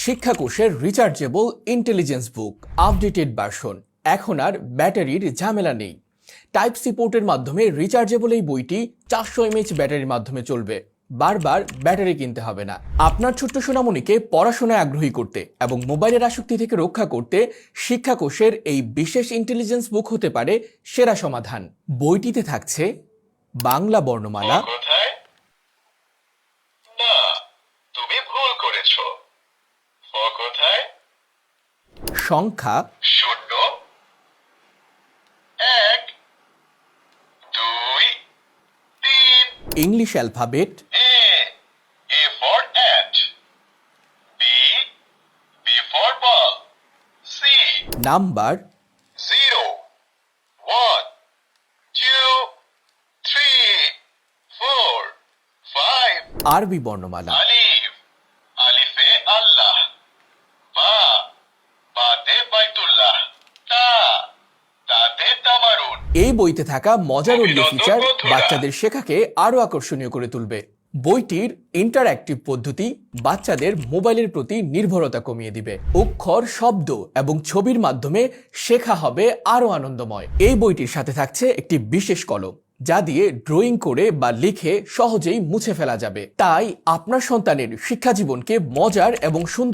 শিক্ষাকোষের rechargeable intelligence book updated version. এখন আর ব্যাটারির ঝামেলা নেই। টাইপ সি পোর্টের মাধ্যমে রিচার্জেবল এই বইটি 400 mAh ব্যাটারির মাধ্যমে চলবে। বারবার ব্যাটারি কিনতে হবে না। আপনার ছোট্ট সোনামণিকে পড়াশোনায় আগ্রহী করতে এবং মোবাইলের আসক্তি থেকে রক্ষা করতে শিক্ষাকোষের এই বিশেষ ইন্টেলিজেন্স বুক হতে পারে সেরা সমাধান। বইটিতে থাকছে বাংলা বর্ণমালা, সংখ্যা, 0, 1, 2, 3, English alphabet, A for ant, B for ball, C, number, 0, 1, 2, 3, 4, 5, আরবি বর্ণমালা, আলিফ, আলিফে আল্লাহ, বা, বাতে বাইতুল্লাহ, তা, তাতে তামারুন। এই বইতে থাকা মজার অডিও ফিচার বাচ্চাদের শেখাকে আরো আকর্ষণীয় করে তুলবে। বইটির ইন্টারঅ্যাক্টিভ পদ্ধতি বাচ্চাদের মোবাইলের প্রতি নির্ভরতা কমিয়ে দিবে। অক্ষর, শব্দ এবং ছবির মাধ্যমে শেখা হবে আরো আনন্দময়। এই বইটির সাথে থাকছে একটি বিশেষ কলম, যা দিয়ে ড্রয়িং করে বা লিখে সহজেই মুছে ফেলা যাবে। তাই আপনার সন্তানের শিক্ষা জীবনকে মজার এবং সুন্দর